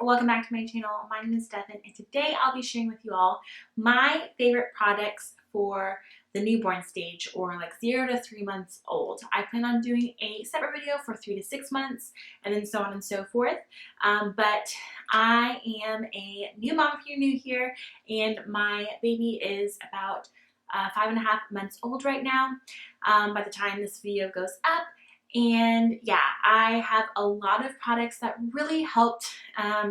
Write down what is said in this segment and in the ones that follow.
welcome back to my channel. My name is Devyn, and today I'll be sharing with you all my favorite products for the newborn stage, or like 0 to 3 months old. I plan on doing a separate video for 3 to 6 months and then so on and so forth. But I am a new mom if you're new here, and my baby is about 5.5 months old right now by the time this video goes up. And yeah, I have a lot of products that really helped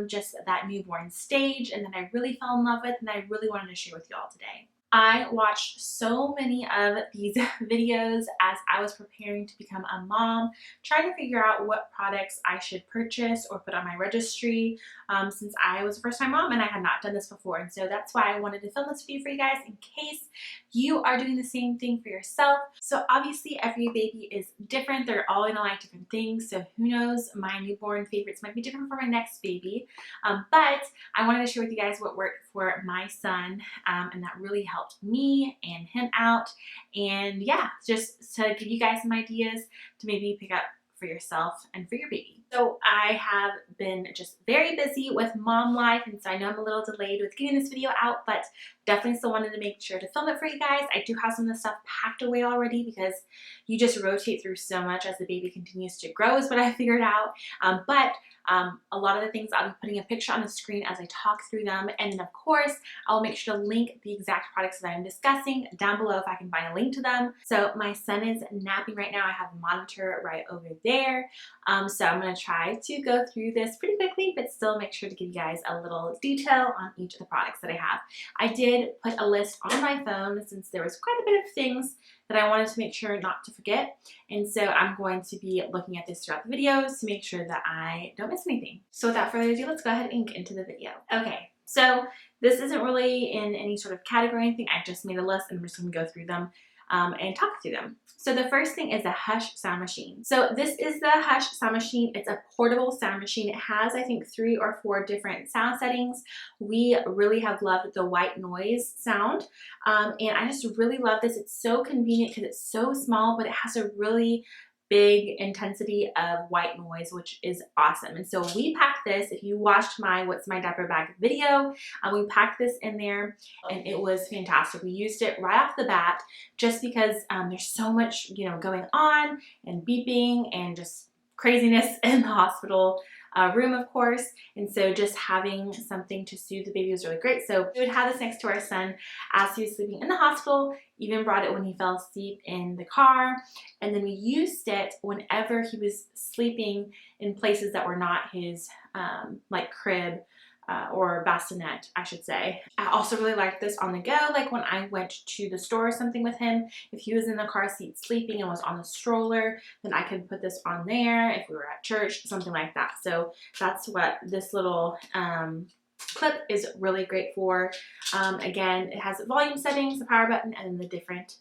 just that newborn stage, and that I really fell in love with, and I really wanted to share with you all today. I watched so many of these videos as I was preparing to become a mom, trying to figure out what products I should purchase or put on my registry, since I was a first-time mom and I had not done this before. And so that's why I wanted to film this video for you guys, in case you are doing the same thing for yourself. So obviously every baby is different. They're all gonna like different things. So who knows, my newborn favorites might be different for my next baby. But I wanted to share with you guys what worked for my son, and that really helped me and him out. And yeah, just to give you guys some ideas to maybe pick up for yourself and for your baby. So I have been just very busy with mom life, and so I know I'm a little delayed with getting this video out, but definitely still wanted to make sure to film it for you guys. I do have some of the stuff packed away already because you just rotate through so much as the baby continues to grow, is what I figured out. But a lot of the things I'll be putting a picture on the screen as I talk through them, and then of course I'll make sure to link the exact products that I'm discussing down below if I can find a link to them. So my son is napping right now. I have the monitor right over there, so I'm going to try to go through this pretty quickly, but still make sure to give you guys a little detail on each of the products that I have. I did put a list on my phone since there was quite a bit of things that I wanted to make sure not to forget, and so I'm going to be looking at this throughout the videos to make sure that I don't miss anything. So without further ado, let's go ahead and get into the video. Okay, so this isn't really in any sort of category or anything. I just made a list and I'm just going to go through them and talk through them. So the first thing is a Hush sound machine. So this is the Hush sound machine. It's a portable sound machine. It has, I think, 3 or 4 different sound settings. We really have loved the white noise sound, and I just really love this. It's so convenient because it's so small, but it has a really big intensity of white noise, which is awesome. And so we packed this. If you watched my What's My Diaper Bag video, we packed this in there and it was fantastic. We used it right off the bat just because there's so much, going on and beeping and just craziness in the hospital room, of course. And so just having something to soothe the baby was really great. So we would have this next to our son as he was sleeping in the hospital, even brought it when he fell asleep in the car. And then we used it whenever he was sleeping in places that were not his like crib or bassinet, I should say. I also really liked this on the go, like when I went to the store or something with him. If he was in the car seat sleeping and was on the stroller, then I could put this on there if we were at church, something like that. So that's what this little clip is really great for. Again, it has volume settings, the power button, and then the different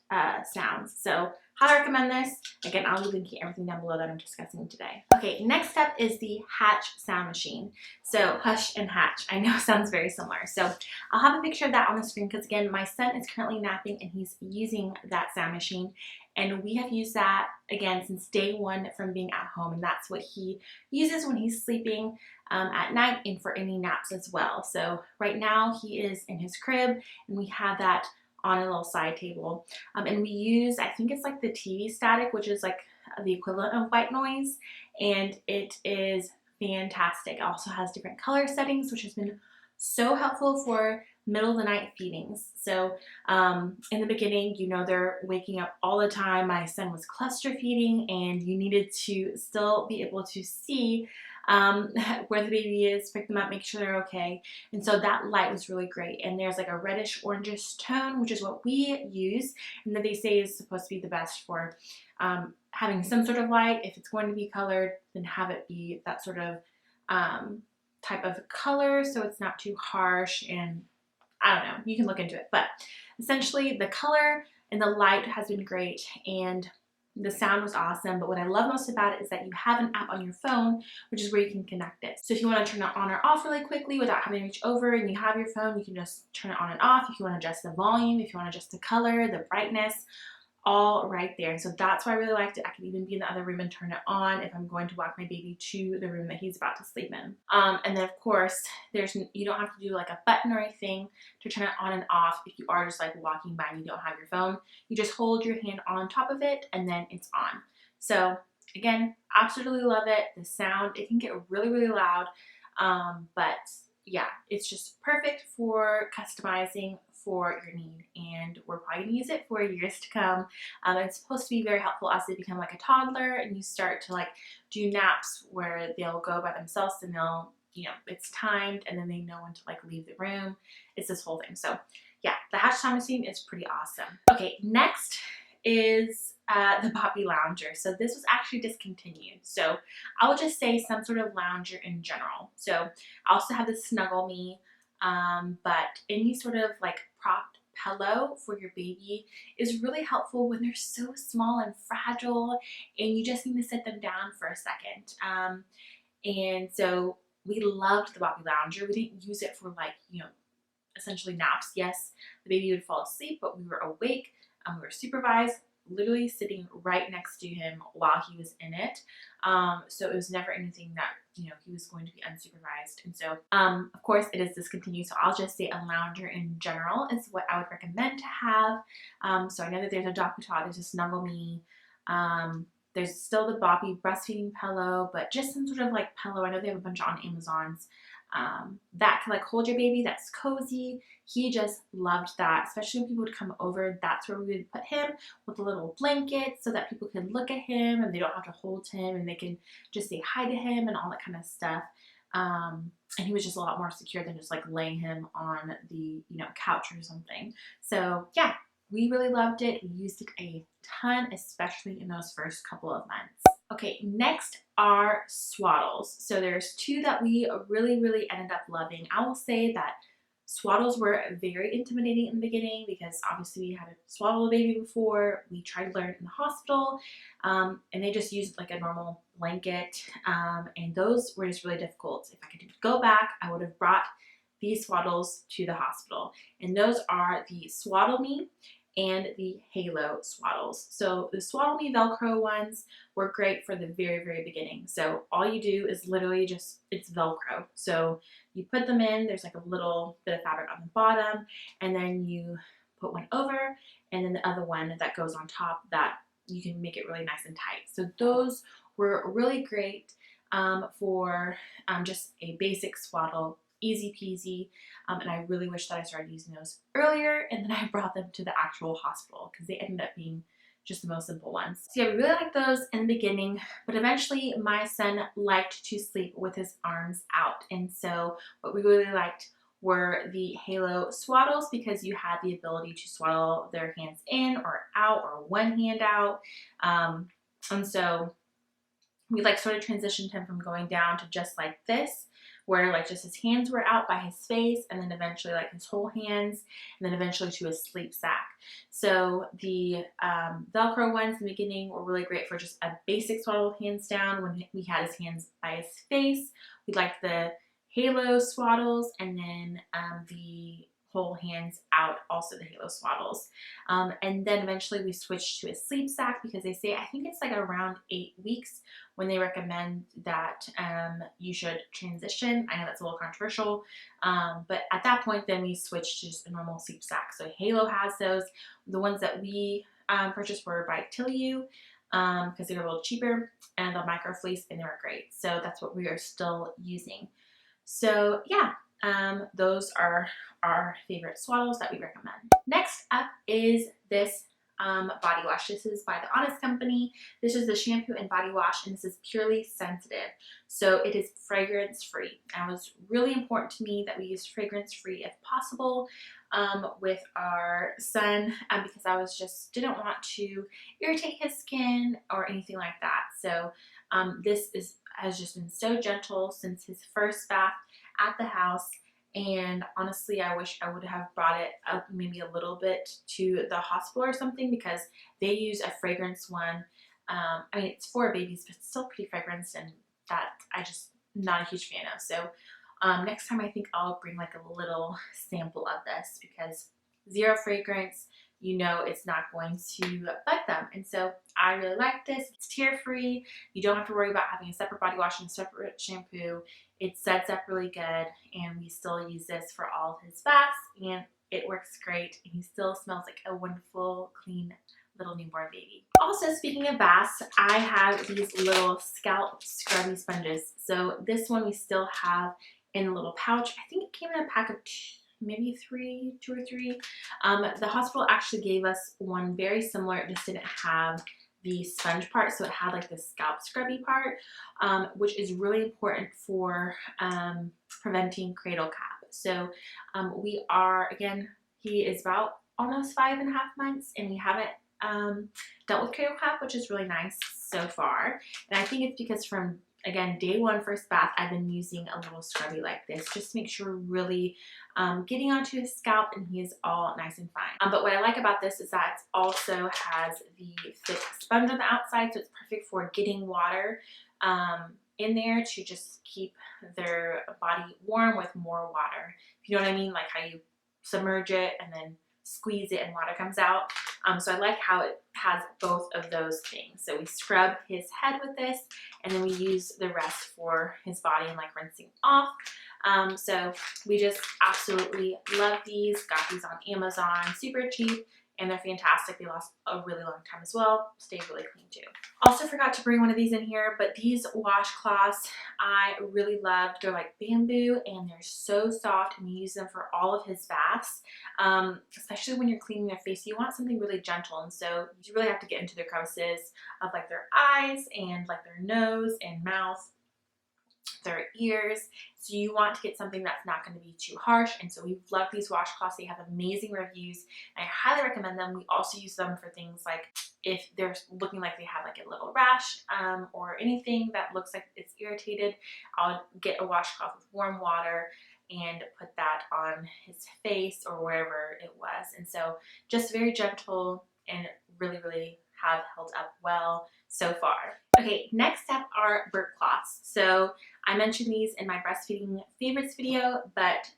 sounds. So highly recommend this. Again, I'll be linking everything down below that I'm discussing today. Okay, next up is the Hatch sound machine. So Hush and Hatch, I know sounds very similar. So I'll have a picture of that on the screen because again, my son is currently napping and he's using that sound machine. And we have used that again since day one from being at home, and that's what he uses when he's sleeping at night and for any naps as well. So right now he is in his crib and we have that on a little side table, and we use, I think it's like the TV static, which is like the equivalent of white noise, and it is fantastic. It also has different color settings, which has been so helpful for middle of the night feedings. So in the beginning, they're waking up all the time. My son was cluster feeding and you needed to still be able to see where the baby is, pick them up, make sure they're okay. And so that light was really great. And there's like a reddish orangish tone, which is what we use, and that they say is supposed to be the best for having some sort of light. If it's going to be colored, then have it be that sort of type of color so it's not too harsh. And I don't know, you can look into it, but essentially the color and the light has been great and the sound was awesome. But what I love most about it is that you have an app on your phone, which is where you can connect it. So if you want to turn it on or off really quickly without having to reach over and you have your phone, you can just turn it on and off. If you want to adjust the volume, if you want to adjust the color, the brightness, all right there. And so that's why I really liked it. I can even be in the other room and turn it on if I'm going to walk my baby to the room that he's about to sleep in. And then of course, you don't have to do like a button or anything to turn it on and off. If you are just like walking by and you don't have your phone, you just hold your hand on top of it and then it's on. So again, absolutely love it. The sound, it can get really, really loud. But yeah, it's just perfect for customizing for your need, and we're probably gonna use it for years to come. It's supposed to be very helpful as they become like a toddler and you start to like do naps where they'll go by themselves and they'll, you know, it's timed and then they know when to like leave the room. It's this whole thing. So yeah, the Hatch time machine is pretty awesome. Okay, next is the Poppy Lounger. So this was actually discontinued. So I will just say some sort of lounger in general. So I also have the Snuggle Me, but any sort of like propped pillow for your baby is really helpful when they're so small and fragile and you just need to sit them down for a second. And so we loved the Poppy Lounger. We didn't use it for like, you know, essentially naps. Yes, the baby would fall asleep, but we were awake. We were supervised, literally sitting right next to him while he was in it. So it was never anything that, you know, he was going to be unsupervised. And so, of course, it is discontinued. So I'll just say a lounger in general is what I would recommend to have. So I know that there's a Doc-a-Tot, there's a Snuggle Me. There's still the Boppy breastfeeding pillow, but just some sort of like pillow. I know they have a bunch on Amazon's that can like hold your baby, that's cozy. He just loved that, especially when people would come over. That's where we would put him with a little blanket so that people can look at him and they don't have to hold him and they can just say hi to him and all that kind of stuff. And he was just a lot more secure than just like laying him on the, you know, couch or something. So yeah, we really loved it. We used it a ton, especially in those first couple of months. Okay, next are swaddles. So there's two that we really, really ended up loving. I will say that swaddles were very intimidating in the beginning because obviously we had a swaddle baby before. We tried to learn in the hospital, and they just used like a normal blanket, and those were just really difficult. If I could go back, I would have brought these swaddles to the hospital, and those are the Swaddle Me and the Halo swaddles. So the Swaddle Me Velcro ones were great for the very, very beginning. So all you do is literally just, it's Velcro. So you put them in, there's like a little bit of fabric on the bottom, and then you put one over, and then the other one that goes on top that you can make it really nice and tight. So those were really great for just a basic swaddle, easy peasy, and I really wish that I started using those earlier and then I brought them to the actual hospital because they ended up being just the most simple ones. So yeah, we really liked those in the beginning, but eventually my son liked to sleep with his arms out, and so what we really liked were the Halo swaddles because you had the ability to swaddle their hands in or out or one hand out, and so we like sort of transitioned him from going down to just like this, where like just his hands were out by his face, and then eventually like his whole hands, and then eventually to a sleep sack. So the Velcro ones in the beginning were really great for just a basic swaddle, hands down, when he had his hands by his face. We liked the Halo swaddles, and then the whole hands out, also the Halo swaddles. And then eventually we switched to a sleep sack because they say, I think it's like around 8 weeks when they recommend that you should transition. I know that's a little controversial, but at that point then we switched to just a normal sleep sack. So Halo has those. The ones that we purchased were by Tilly because they were a little cheaper, and the micro fleece, and they were great. So that's what we are still using. So yeah, those are our favorite swaddles that we recommend. Next up is this body wash. This is by the Honest Company. This is the shampoo and body wash, and this is purely sensitive. So it is fragrance free. And it was really important to me that we use fragrance free if possible with our son because I didn't want to irritate his skin or anything like that. So this has just been so gentle since his first bath at the house. And honestly, I wish I would have brought it up maybe a little bit to the hospital or something because they use a fragrance one. I mean, it's for babies, but it's still pretty fragranced, and that I just not a huge fan of. So next time I think I'll bring like a little sample of this because zero fragrance, you know it's not going to bug them. And so I really like this. It's tear-free. You don't have to worry about having a separate body wash and a separate shampoo. It sets up really good, and we still use this for all of his baths, and it works great, and he still smells like a wonderful, clean little newborn baby. Also, speaking of baths, I have these little scalp scrubby sponges. So this one we still have in a little pouch. I think it came in a pack of maybe two or three. The hospital actually gave us one very similar. It just didn't have the sponge part, so it had like the scalp scrubby part, which is really important for preventing cradle cap. So we are, again, he is about almost 5.5 months, and we haven't dealt with cradle cap, which is really nice so far. And I think it's because from, again, day one, first bath, I've been using a little scrubby like this just to make sure we're really getting onto his scalp and he is all nice and fine. But what I like about this is that it also has the thick sponge on the outside, so it's perfect for getting water in there to just keep their body warm with more water. If you know what I mean, like how you submerge it and then squeeze it and water comes out. So I like how it has both of those things. So we scrub his head with this, and then we use the rest for his body and like rinsing off. So we just absolutely love these. Got these on Amazon, super cheap, and they're fantastic. They last a really long time as well. Stay really clean too. Also forgot to bring one of these in here, but these washcloths I really loved. They're like bamboo, and they're so soft, and we use them for all of his baths, especially when you're cleaning their face. You want something really gentle, and so you really have to get into the crevices of like their eyes and like their nose and mouth, their ears. So you want to get something that's not going to be too harsh. And so we love these washcloths. They have amazing reviews, and I highly recommend them. We also use them for things like if they're looking like they have like a little rash or anything that looks like it's irritated, I'll get a washcloth with warm water and put that on his face or wherever it was. And so just very gentle and really, really have held up well so far. Okay, next up are burp cloths. So I mentioned these in my breastfeeding favorites video, but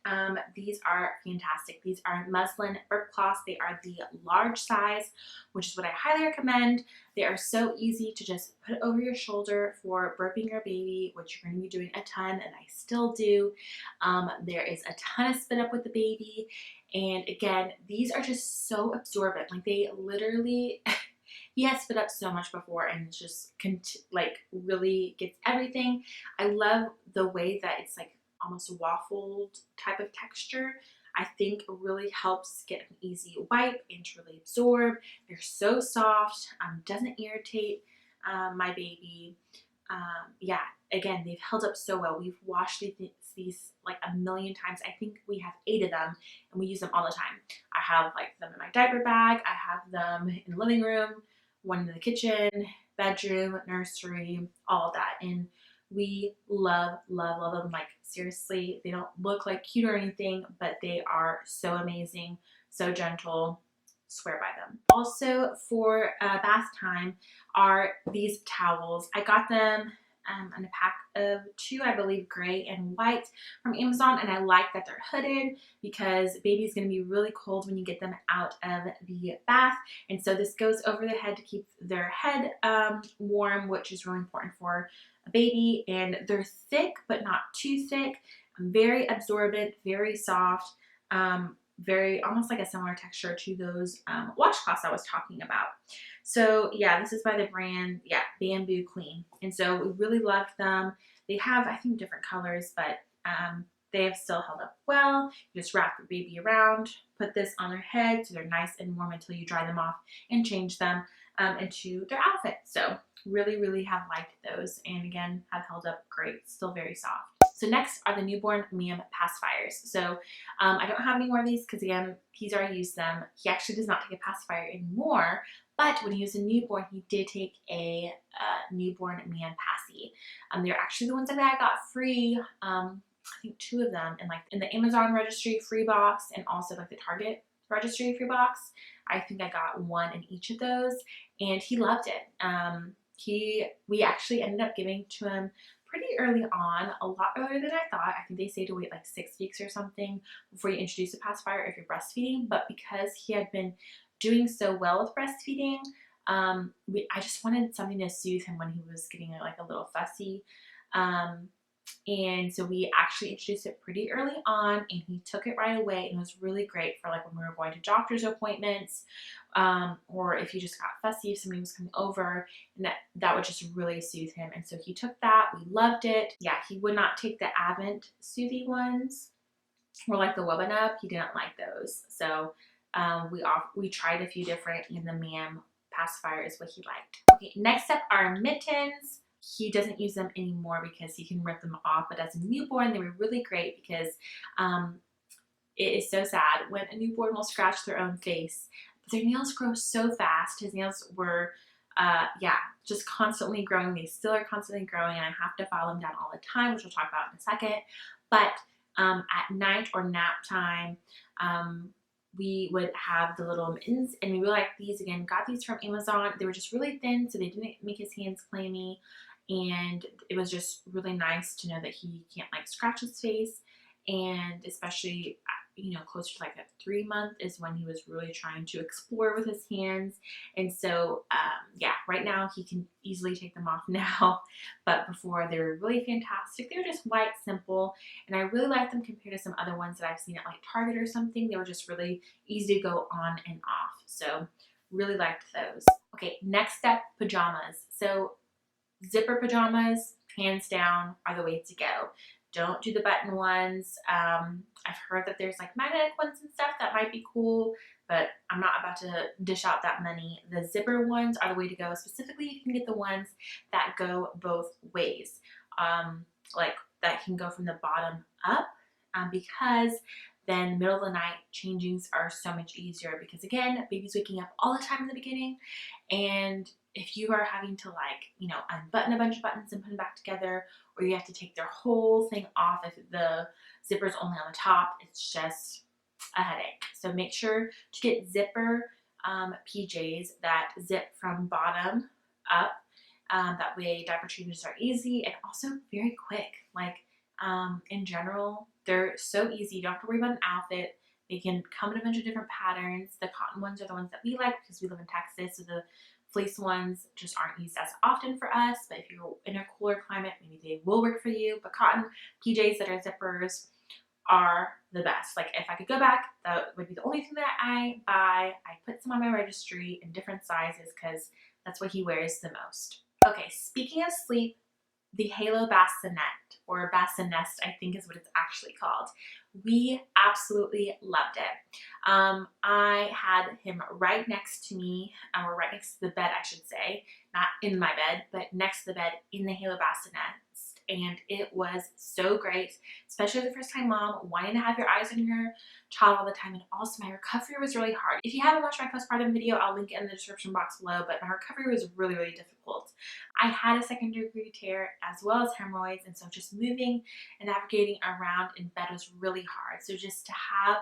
these are fantastic. These are muslin burp cloths. They are the large size, which is what I highly recommend. They are so easy to just put over your shoulder for burping your baby, which you're going to be doing a ton, and I still do. There is a ton of spit up with the baby, and again, these are just so absorbent. Like they literally he has spit up so much before, and it's just like really gets everything. I love the way that it's like almost waffled type of texture. I think really helps get an easy wipe and to really absorb. They're so soft, doesn't irritate my baby. Yeah, again, they've held up so well. We've washed these like a million times. I think we have 8 of them, and we use them all the time. I have like them in my diaper bag. I have them in the living room, one in the kitchen, bedroom, nursery, all of that. And we love, love, love them. Like seriously, they don't look like cute or anything, but they are so amazing, so gentle. Swear by them. Also for bath time are these towels. I got them in a pack of 2, I believe, gray and white from Amazon, and I like that they're hooded because baby's going to be really cold when you get them out of the bath. And so this goes over the head to keep their head warm, which is really important for a baby. And they're thick, but not too thick. Very absorbent, very soft. Very almost like a similar texture to those washcloths I was talking about. So yeah, this is by the brand, yeah, Bamboo Clean. And so we really loved them. They have, I think, different colors, but they have still held up well. You just wrap your baby around, put this on their head so they're nice and warm until you dry them off and change them into their outfit. So really, really have liked those, and again, have held up great, still very soft. So next are the newborn ma'am pacifiers. So I don't have any more of these because again, he's already used them. He actually does not take a pacifier anymore, but when he was a newborn, he did take a newborn man passy. They're actually the ones that I got free. I think 2 of them in the Amazon registry free box, and also like the Target registry free box. I think I got 1 in each of those, and he loved it. We actually ended up giving to him pretty early on, a lot earlier than I thought. I think they say to wait like 6 weeks or something before you introduce a pacifier if you're breastfeeding, but because he had been doing so well with breastfeeding, I just wanted something to soothe him when he was getting like a little fussy. And so we actually introduced it pretty early on, and he took it right away, and it was really great for like when we were going to doctor's appointments, or if he just got fussy, if somebody was coming over, and that would just really soothe him. And so he took that. We loved it. Yeah, he would not take the Advent Soothy ones or like the Wubbanub. He didn't like those. So we tried a few different, and the Mam pacifier is what he liked. Okay, next up are mittens. He doesn't use them anymore because he can rip them off, but as a newborn, they were really great because it is so sad when a newborn will scratch their own face. But their nails grow so fast. His nails were, yeah, just constantly growing. They still are constantly growing, and I have to file them down all the time, which we'll talk about in a second. But at night or nap time, we would have the little mittens, and we really liked these. Again, got these from Amazon. They were just really thin, so they didn't make his hands clammy, and it was just really nice to know that he can't like scratch his face. And especially, you know, closer to like a 3 month is when he was really trying to explore with his hands. And so yeah, right now he can easily take them off now, but before they were really fantastic. They were just white, simple, and I really like them compared to some other ones that I've seen at like Target or something. They were just really easy to go on and off, so really liked those. Okay, next up, pajamas. So zipper pajamas, hands down, are the way to go. Don't do the button ones. I've heard that there's like magnetic ones and stuff that might be cool, but I'm not about to dish out that money. The zipper ones are the way to go. Specifically, you can get the ones that go both ways, like that can go from the bottom up, because then middle of the night changings are so much easier, because again, baby's waking up all the time in the beginning, and if you are having to like, you know, unbutton a bunch of buttons and put them back together, or you have to take their whole thing off if the zipper's only on the top, it's just a headache. So make sure to get zipper PJs that zip from bottom up. That way diaper changes are easy and also very quick. Like in general, they're so easy. You don't have to worry about an outfit. They can come in a bunch of different patterns. The cotton ones are the ones that we like because we live in Texas, so the fleece ones just aren't used as often for us, but if you're in a cooler climate, maybe they will work for you. But cotton PJs that are zippers are the best. Like if I could go back, that would be the only thing that I buy. I put some on my registry in different sizes because that's what he wears the most. Okay, speaking of sleep, the Halo bassinet, or bassinet, I think is what it's actually called. We absolutely loved it. I had him right next to me, or right next to the bed, I should say, not in my bed, but next to the bed in the Halo bassinet. And it was so great, especially the first time mom wanting to have your eyes on your child all the time. And also my recovery was really hard. If you haven't watched my postpartum video, I'll link it in the description box below, but my recovery was really, really difficult. I had a second degree tear as well as hemorrhoids, and so just moving and navigating around in bed was really hard. So just to have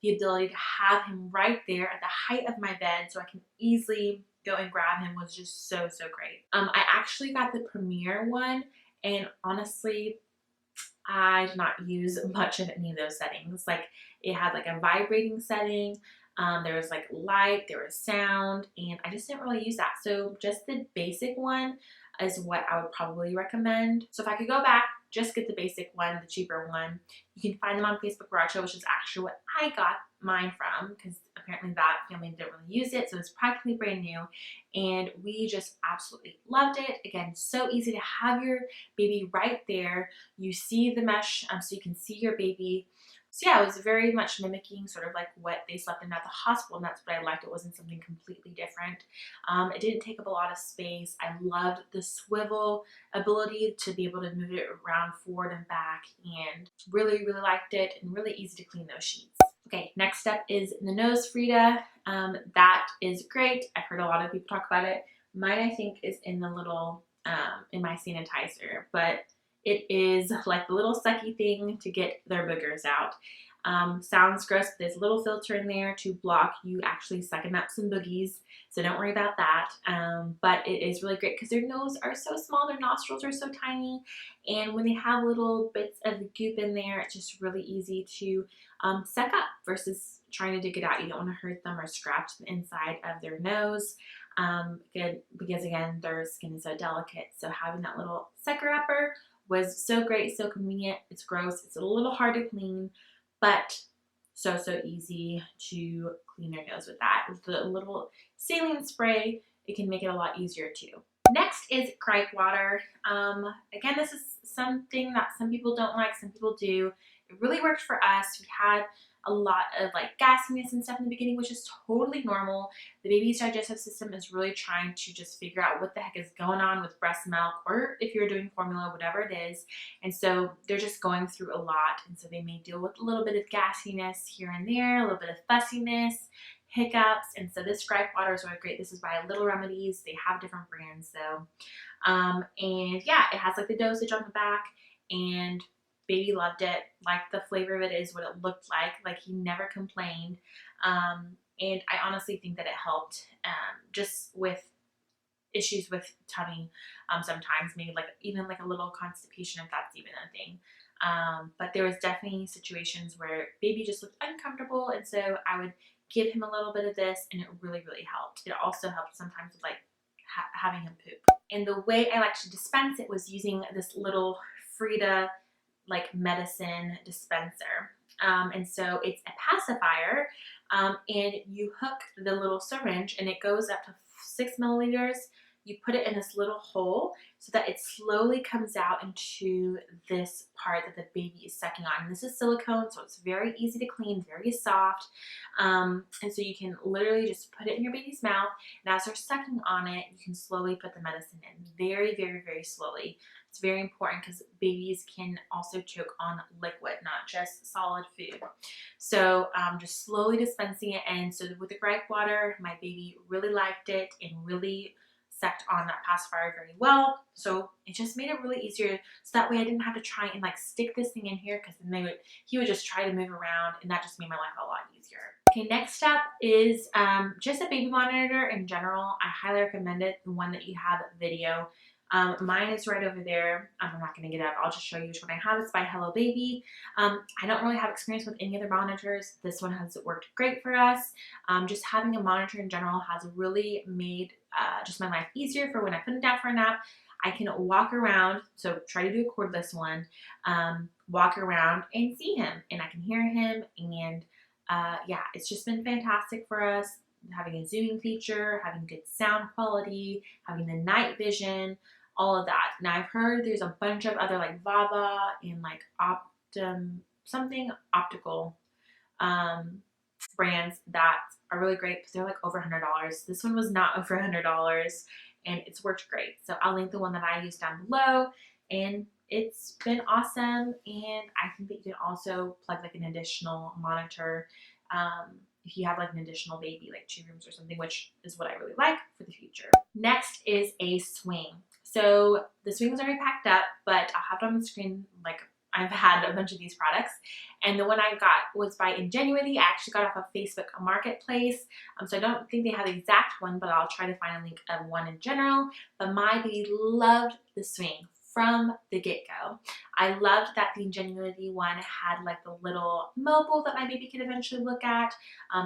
the ability to have him right there at the height of my bed so I can easily go and grab him was just so, so great. I actually got the Premier one, and honestly, I did not use much of any of those settings. Like it had like a vibrating setting, there was like light, there was sound, and I just didn't really use that. So just the basic one is what I would probably recommend. So if I could go back, just get the basic one, the cheaper one. You can find them on Facebook Garage, which is actually what I got mine from, because apparently that family didn't really use it, so it's practically brand new, and we just absolutely loved it. Again, so easy to have your baby right there. You see the mesh, so you can see your baby. So yeah, it was very much mimicking sort of like what they slept in at the hospital, and that's what I liked. It wasn't something completely different. It didn't take up a lot of space. I loved the swivel ability to be able to move it around forward and back, and really, really liked it, and really easy to clean those sheets. Okay, next up is the nose frida. That is great. I've heard a lot of people talk about it. Mine, I think, is in the little, in my sanitizer, but it is like the little sucky thing to get their boogers out. Sounds gross, but there's a little filter in there to block you actually sucking up some boogies, so don't worry about that. But it is really great because their noses are so small, their nostrils are so tiny, and when they have little bits of goop in there, it's just really easy to suck up versus trying to dig it out. You don't want to hurt them or scratch the inside of their nose. Good, because again, their skin is so delicate. So having that little sucker upper was so great, so convenient. It's gross, it's a little hard to clean, but so easy to clean their nose with that. With the little saline spray, it can make it a lot easier too. Next is gripe water. Again, this is something that some people don't like, some people do. It really worked for us. We had a lot of like gassiness and stuff in the beginning, which is totally normal. The baby's digestive system is really trying to just figure out what the heck is going on with breast milk, or if you're doing formula, whatever it is. And so they're just going through a lot. And so they may deal with a little bit of gassiness here and there, a little bit of fussiness, hiccups. And so this gripe water is really great. This is by Little Remedies. They have different brands though. And yeah, it has like the dosage on the back, and baby loved it. Like the flavor of it is what it looked like. Like he never complained. And I honestly think that it helped just with issues with tummy sometimes, maybe like even like a little constipation, if that's even a thing. But there was definitely situations where baby just looked uncomfortable, and so I would give him a little bit of this, and it really helped. It also helped sometimes with like having him poop. And the way I like to dispense it was using this little Frida like medicine dispenser. And so it's a pacifier, and you hook the little syringe, and it goes up to 6 milliliters. You put it in this little hole so that it slowly comes out into this part that the baby is sucking on. And this is silicone, so it's very easy to clean, very soft. And so you can literally just put it in your baby's mouth, and as they're sucking on it, you can slowly put the medicine in, very slowly. It's very important because babies can also choke on liquid, not just solid food. So just slowly dispensing it in. So with the gripe water, my baby really liked it and really sucked on that pacifier very well. So it just made it really easier, so that way I didn't have to try and like stick this thing in here, because then he would just try to move around, and that just made my life a lot easier. Okay, next up is just a baby monitor in general. I highly recommend it, the one that you have video. Mine is right over there. I'm not going to get up. I'll just show you which one I have. It's by Hello Baby. I don't really have experience with any other monitors. This one has worked great for us. Just having a monitor in general has really made just my life easier. For when I put him down for a nap, I can walk around. So try to do a cordless one. Walk around and see him, and I can hear him. And yeah, it's just been fantastic for us. Having a zooming feature, having good sound quality, having the night vision, all of that. Now I've heard there's a bunch of other like Vava and like optical brands that are really great, because they're like over $100. This one was not over $100, and it's worked great. So I'll link the one that I use down below, and it's been awesome. And I think that you can also plug like an additional monitor if you have like an additional baby, like 2 rooms or something, which is what I really like for the future. Next is a swing. So the swing is already packed up, but I'll have it on the screen. Like, I've had a bunch of these products, and the one I got was by Ingenuity. I actually got off of Facebook Marketplace, so I don't think they have the exact one, but I'll try to find a link of one in general. But my baby loved the swing from the get-go. I loved that the Ingenuity one had like the little mobile that my baby could eventually look at.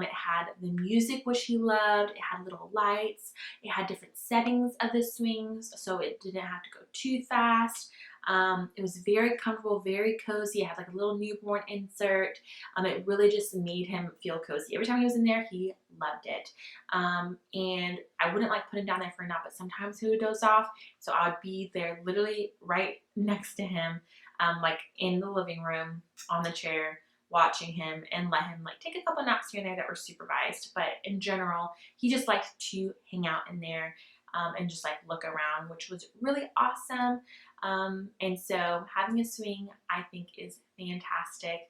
It had the music, which he loved. It had little lights. It had different settings of the swings, so it didn't have to go too fast. It was very comfortable, very cozy. It had like a little newborn insert. It really just made him feel cozy. Every time he was in there, he loved it. And I wouldn't like put him down there for a nap, but sometimes he would doze off. So I would be there literally right next to him, like in the living room on the chair, watching him, and let him like take a couple naps here and there that were supervised. But in general, he just liked to hang out in there and just like look around, which was really awesome. And so having a swing, I think, is fantastic.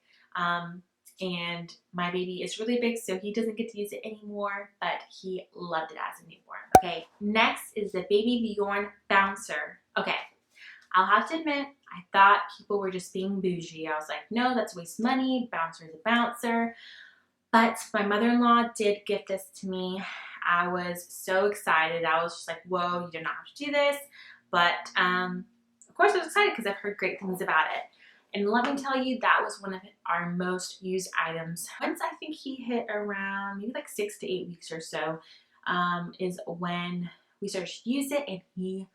And my baby is really big, so he doesn't get to use it anymore, but he loved it as a newborn. Okay, next is the Baby Bjorn Bouncer. Okay, I'll have to admit, I thought people were just being bougie. I was like, no, that's waste money. Bouncer is a bouncer. But my mother-in-law did gift this to me. I was so excited. I was just like, whoa, you do not have to do this. But of course I was excited because I've heard great things about it. And let me tell you, that was one of our most used items. Once I think he hit around maybe like 6 to 8 weeks or so, is when we started to use it, and he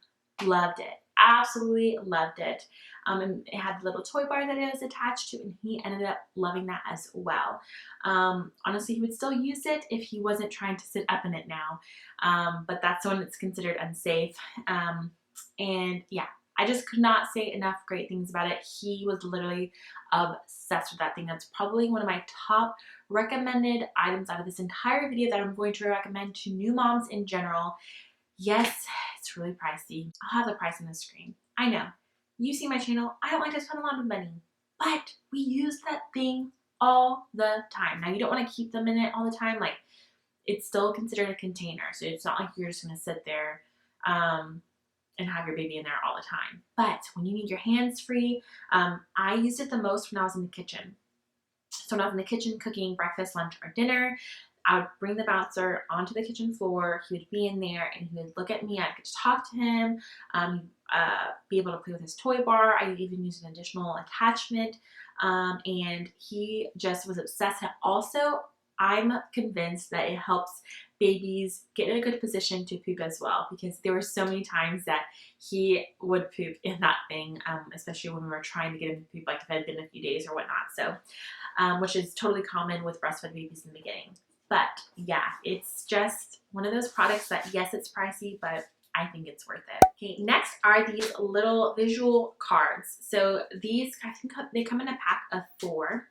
loved it. Absolutely loved it. And it had a little toy bar that it was attached to, and he ended up loving that as well. Honestly, he would still use it if he wasn't trying to sit up in it now, but that's when it's considered unsafe. And yeah, I just could not say enough great things about it. He was literally obsessed with that thing. That's probably one of my top recommended items out of this entire video that I'm going to recommend to new moms in general. Yes, it's really pricey. I'll have the price on the screen. I know. You see my channel. I don't like to spend a lot of money, but we use that thing all the time. Now, you don't want to keep them in it all the time. Like, it's still considered a container, so it's not like you're just going to sit there and have your baby in there all the time. But when you need your hands free, I used it the most when I was in the kitchen. So when I was in the kitchen cooking breakfast, lunch, or dinner, I would bring the bouncer onto the kitchen floor. He would be in there and he would look at me. I'd get to talk to him, be able to play with his toy bar. I even used an additional attachment, and he just was obsessed. And also, I'm convinced that it helps babies get in a good position to poop as well, because there were so many times that he would poop in that thing, especially when we were trying to get him to poop, like if it had been a few days or whatnot. So, which is totally common with breastfed babies in the beginning. But yeah, it's just one of those products that, yes, it's pricey, but I think it's worth it. Okay, next are these little visual cards. So these, I think they come in a pack of 4,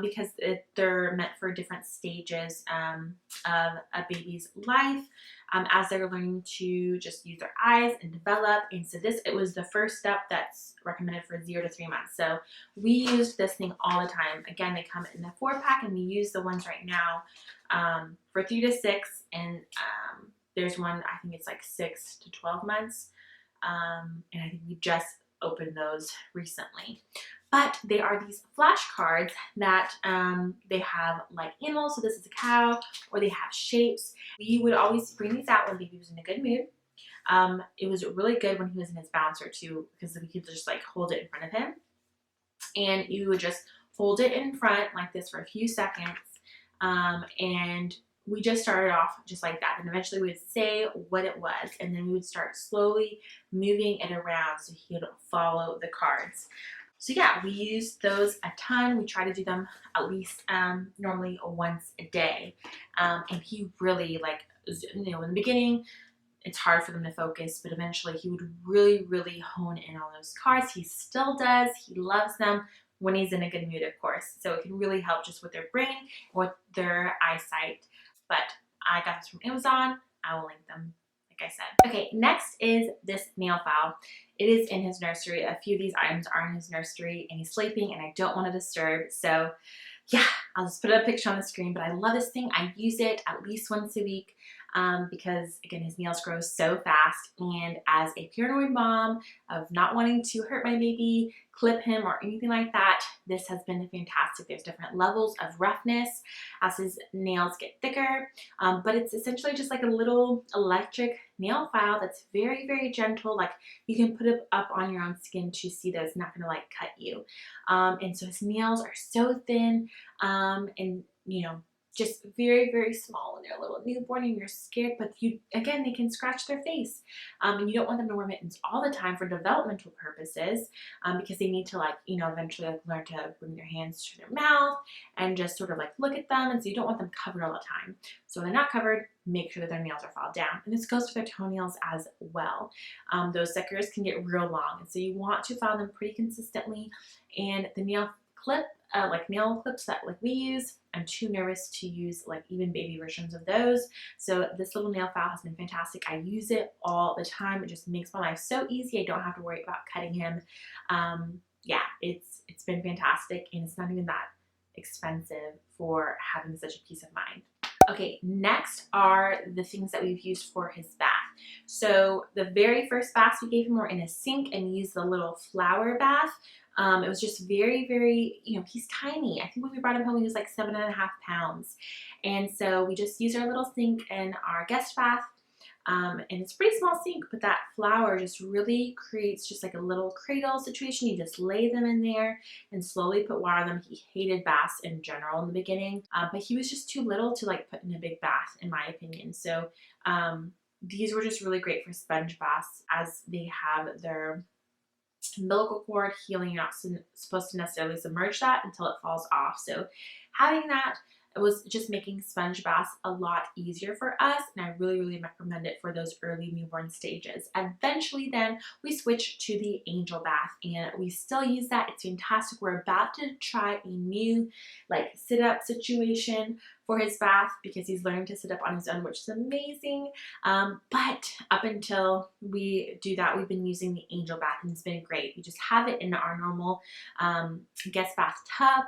because they're meant for different stages of a baby's life, as they're learning to just use their eyes and develop. And so it was the first step that's recommended for 0 to 3 months. So we used this thing all the time. Again, they come in a 4-pack, and we use the ones right now for 3 to 6, and there's one, I think it's like 6 to 12 months, and I think we just opened those recently. But they are these flashcards that they have like animals, so this is a cow, or they have shapes. We would always bring these out when baby was in a good mood. It was really good when he was in his bouncer too, because we could just like hold it in front of him, and you would just hold it in front like this for a few seconds, and we just started off just like that, and eventually we would say what it was, and then we would start slowly moving it around so he would follow the cards. So yeah, we use those a ton. We try to do them at least normally once a day, and he really, like, you know, in the beginning it's hard for them to focus, but eventually he would really hone in on those cards. He still does. He loves them when he's in a good mood, of course. So it can really help just with their brain, with their eyesight. But I got this from Amazon. I will link them, like I said. Okay, next is this nail file. It is in his nursery. A few of these items are in his nursery, and he's sleeping, and I don't want to disturb. So yeah, I'll just put a picture on the screen, but I love this thing. I use it at least once a week because, again, his nails grow so fast. And as a paranoid mom of not wanting to hurt my baby, clip him, or anything like that, this has been fantastic. There's different levels of roughness as his nails get thicker, but it's essentially just like a little electric nail file that's very gentle. Like, you can put it up on your own skin to see that it's not gonna like cut you. And so his nails are so thin, and you know, just very small when they're a little newborn and you're scared, but again, they can scratch their face. And you don't want them to wear mittens all the time for developmental purposes, because they need to, like, you know, eventually like learn to bring their hands to their mouth and just sort of like look at them. And so you don't want them covered all the time. So when they're not covered, make sure that their nails are filed down. And this goes for their toenails as well. Those suckers can get real long, and so you want to file them pretty consistently. And the nail clip, like nail clips that like we use, I'm too nervous to use like even baby versions of those. So this little nail file has been fantastic. I use it all the time. It just makes my life so easy. I don't have to worry about cutting him. Yeah, it's been fantastic, and it's not even that expensive for having such a peace of mind. Okay, next are the things that we've used for his bath. So the very first baths we gave him were in a sink and we used the little flower bath. It was just very, very, you know, he's tiny. I think when we brought him home, he was like 7.5 pounds. And so we just used our little sink in our guest bath. And it's a pretty small sink, but that flower just really creates just like a little cradle situation. You just lay them in there and slowly put water on them. He hated baths in general in the beginning, but he was just too little to like put in a big bath, in my opinion. So these were just really great for sponge baths, as they have their umbilical cord healing. You're not supposed to necessarily submerge that until it falls off. So having that, it was just making sponge baths a lot easier for us, and I really, really recommend it for those early newborn stages. Eventually then we switched to the angel bath, and we still use that. It's fantastic. We're about to try a new like sit up situation for his bath because he's learning to sit up on his own, which is amazing. But up until we do that, we've been using the angel bath, and it's been great. We just have it in our normal guest bath tub,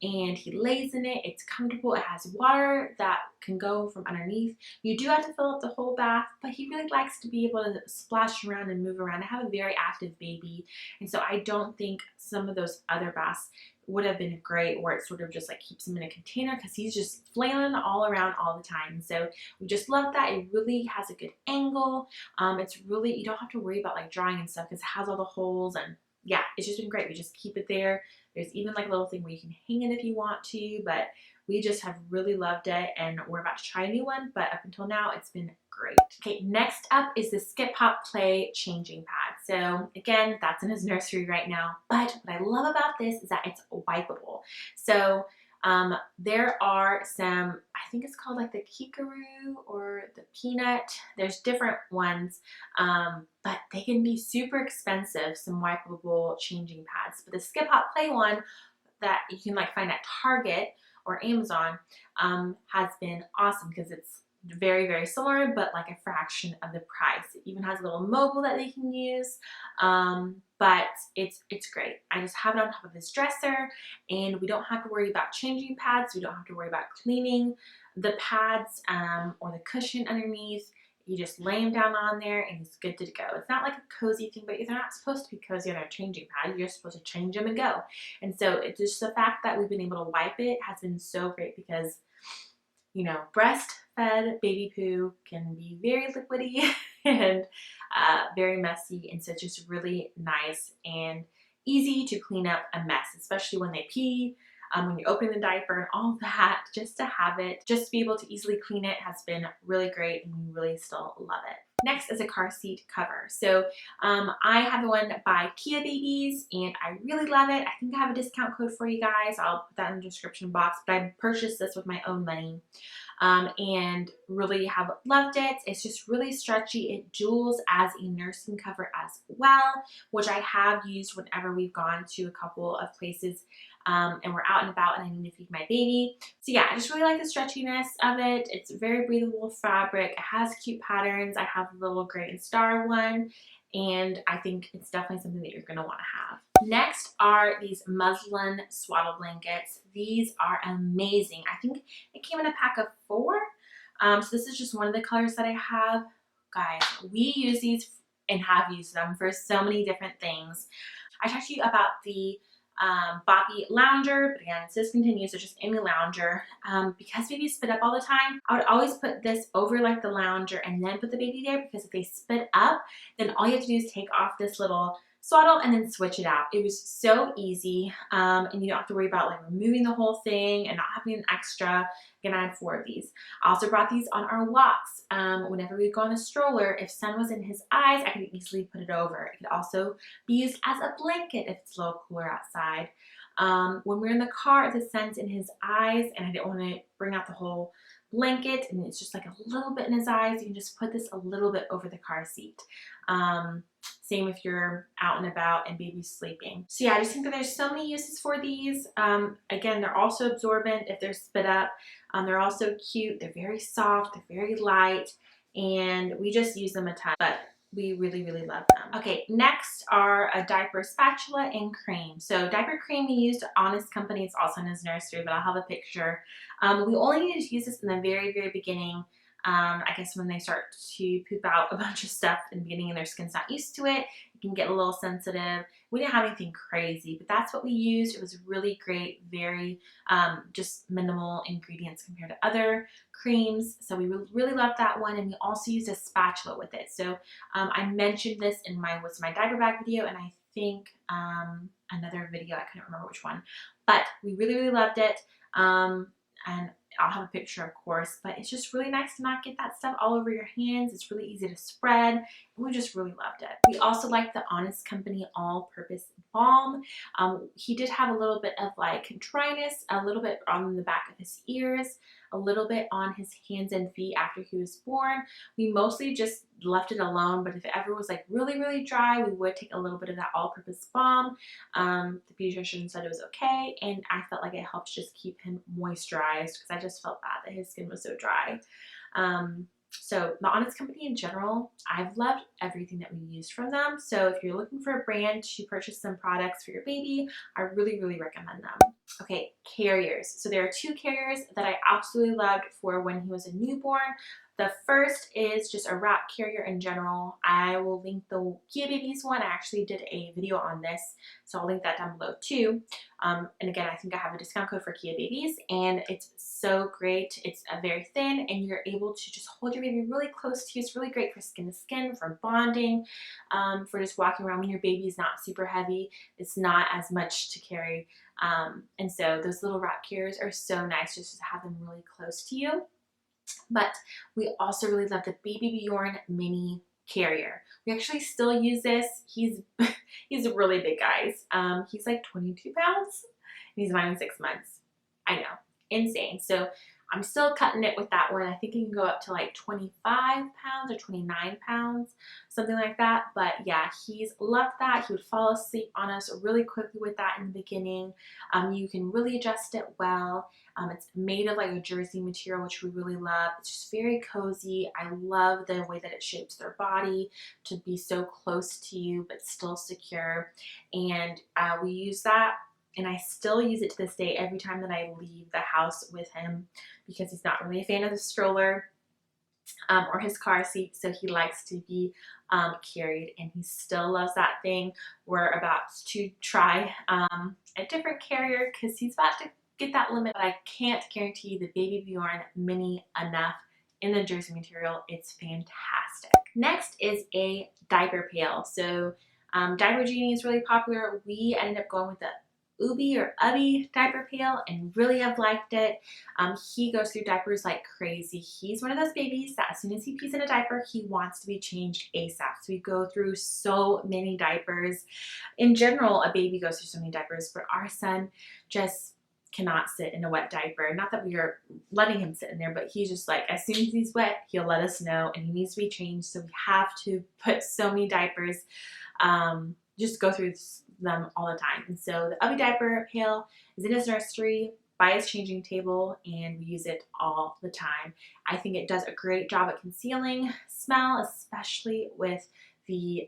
and he lays in it. It's comfortable. It has water that can go from underneath. You do have to fill up the whole bath, but he really likes to be able to splash around and move around. I have a very active baby, and so I don't think some of those other baths would have been great where it sort of just like keeps him in a container, because he's just flailing all around all the time. So we just love that. It really has a good angle. It's really, you don't have to worry about like drying and stuff because it has all the holes, and yeah, it's just been great. We just keep it there. There's even like a little thing where you can hang it if you want to, but we just have really loved it, and we're about to try a new one, but up until now it's been great. Okay, next up is the Skip Hop Play changing pad. So again, that's in his nursery right now, but what I love about this is that it's wipeable. So there are some, I think it's called like the Kikaroo or the Peanut. There's different ones, but they can be super expensive, some wipeable changing pads. But the Skip Hop Play one that you can like find at Target or Amazon has been awesome because it's very, very similar, but like a fraction of the price. It even has a little mobile that they can use, but it's great. I just have it on top of his dresser, and we don't have to worry about changing pads. We don't have to worry about cleaning the pads or the cushion underneath. You just lay him down on there and he's good to go. It's not like a cozy thing, but they're not supposed to be cozy on a changing pad. You're supposed to change them and go. And so it's just the fact that we've been able to wipe it has been so great, because you know, breastfed baby poo can be very liquidy and very messy, and so it's just really nice and easy to clean up a mess, especially when they pee, when you're opening the diaper and all that. Just to have it, just to be able to easily clean it has been really great, and we really still love it. Next is a car seat cover. So I have the one by Kia Babies, and I really love it. I think I have a discount code for you guys. I'll put that in the description box, but I purchased this with my own money and really have loved it. It's just really stretchy. It duals as a nursing cover as well, which I have used whenever we've gone to a couple of places and we're out and about and I need to feed my baby. So yeah, I just really like the stretchiness of it. It's very breathable fabric. It has cute patterns. I have the little gray and star one, and I think it's definitely something that you're going to want to have. Next are these muslin swaddle blankets. These are amazing. I think it came in a pack of 4. So this is just one of the colors that I have. Guys, we use these and have used them for so many different things. I talked to you about the Boppy lounger, but again, it's discontinued, so just any lounger. Because babies spit up all the time, I would always put this over like the lounger and then put the baby there, because if they spit up, then all you have to do is take off this little swaddle and then switch it out. It was so easy, and you don't have to worry about like removing the whole thing and not having an extra. Again, I had 4 of these. I also brought these on our walks. Whenever we go on a stroller, if sun was in his eyes, I could easily put it over. It could also be used as a blanket if it's a little cooler outside. When we're in the car, if the sun's in his eyes and I didn't want to bring out the whole blanket and it's just like a little bit in his eyes, you can just put this a little bit over the car seat. Same if you're out and about and baby's sleeping. So yeah, I just think that there's so many uses for these. Again, they're also absorbent if they're spit up. They're also cute. They're very soft. They're very light. And we just use them a ton, but we really, really love them. Okay, next are a diaper spatula and cream. So diaper cream we used at Honest Company. It's also in his nursery, but I'll have a picture. We only needed to use this in the very, very beginning I guess when they start to poop out a bunch of stuff in the beginning and their skin's not used to it, it can get a little sensitive. We didn't have anything crazy, but that's what we used. It was really great, very just minimal ingredients compared to other creams. So we really loved that one, and we also used a spatula with it. So I mentioned this in my What's My Diaper Bag video, and I think another video, I couldn't remember which one, but we really loved it. And I'll have a picture, of course, but it's just really nice to not get that stuff all over your hands. It's really easy to spread, and we just really loved it. We also liked the Honest Company All-Purpose Balm. He did have a little bit of like dryness, a little bit on the back of his ears, a little bit on his hands and feet after he was born. We mostly just left it alone, but if it ever was like really dry, we would take a little bit of that all-purpose balm. The pediatrician said it was okay, and I felt like it helped just keep him moisturized because I just felt bad that his skin was so dry. So the Honest Company in general, I've loved everything that we used from them. So if you're looking for a brand to purchase some products for your baby, I really recommend them. Okay, carriers. So there are two carriers that I absolutely loved for when he was a newborn. The first is just a wrap carrier in general. I will link the Kia Babies one. I actually did a video on this, so I'll link that down below too. And again, I think I have a discount code for Kia Babies, and it's so great. It's very thin, and you're able to just hold your baby really close to you. It's really great for skin to skin, for bonding, for just walking around when your baby is not super heavy. It's not as much to carry. And so those little wrap carriers are so nice just to have them really close to you. But we also really love the Baby Bjorn mini carrier. We actually still use this. He's a really big guy. He's like 22 pounds. And he's 9 and 6 months. I know, insane. So I'm still cutting it with that one. I think it can go up to like 25 pounds or 29 pounds, something like that. But yeah, he's loved that. He would fall asleep on us really quickly with that in the beginning. You can really adjust it well. It's made of like a jersey material, which we really love. It's just very cozy. I love the way that it shapes their body to be so close to you, but still secure. And we use that, and I still use it to this day every time that I leave the house with him, because he's not really a fan of the stroller or his car seat, so he likes to be carried, and he still loves that thing. We're about to try a different carrier because he's about to get that limit, but I can't guarantee the Baby Bjorn mini enough in the jersey material. It's fantastic. Next is a diaper pail. So Diaper Genie is really popular. We ended up going with the Ubi or Ubby diaper pail and really have liked it. He goes through diapers like crazy. He's one of those babies that as soon as he pees in a diaper, he wants to be changed ASAP. So we go through so many diapers. In general, a baby goes through so many diapers, but our son just cannot sit in a wet diaper. Not that we are letting him sit in there, but he's just like, as soon as he's wet, he'll let us know and he needs to be changed. So we have to put so many diapers, just go through them all the time. And so the Ubby diaper pail is in his nursery by his changing table, and we use it all the time. I think it does a great job at concealing smell, especially with the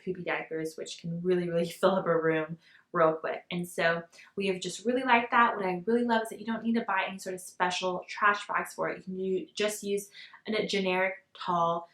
poopy diapers, which can really fill up a room real quick. And so we have just really liked that. What I really love is that you don't need to buy any sort of special trash bags for it. You can just use a generic tall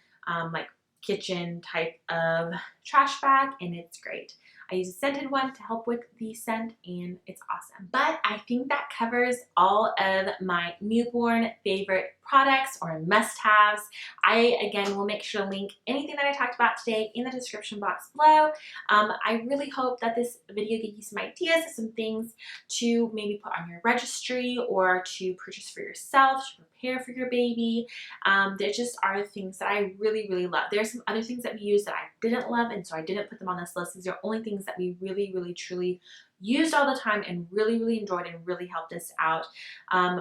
like kitchen type of trash bag, and it's great. I use a scented one to help with the scent, and it's awesome. But I think that covers all of my newborn favorite products or must-haves. I, again, will make sure to link anything that I talked about today in the description box below. I really hope that this video gave you some ideas, some things to maybe put on your registry or to purchase for yourself, to prepare for your baby. There just are things that I really love. There are some other things that we use that I didn't love, and so I didn't put them on this list. These are only things that we really truly used all the time and really enjoyed and really helped us out.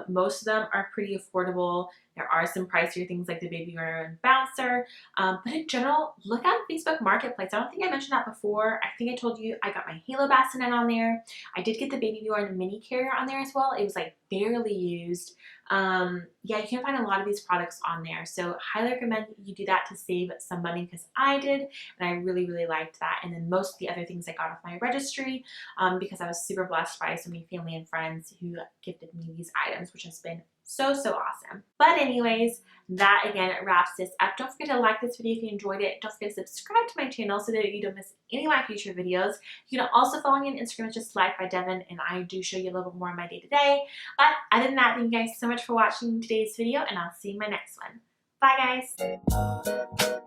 Most of them are pretty affordable. There are some pricier things like the Baby Bjorn bouncer, but in general, look at Facebook Marketplace. I don't think I mentioned that before. I think I told you I got my Halo bassinet on there. I did get the Baby Bjorn mini carrier on there as well. It was like barely used. Yeah, you can find a lot of these products on there, so highly recommend you do that to save some money, because I did, and I really liked that. And then most of the other things I got off my registry, because I was super blessed by so many family and friends who gifted me these items, which has been So awesome. But anyways, that again wraps this up. Don't forget to like this video if you enjoyed it. Don't forget to subscribe to my channel so that you don't miss any of my future videos. You can also follow me on Instagram. It's just Life by Devyn, and I do show you a little bit more of my day-to-day. But other than that, thank you guys so much for watching today's video, and I'll see you in my next one. Bye guys.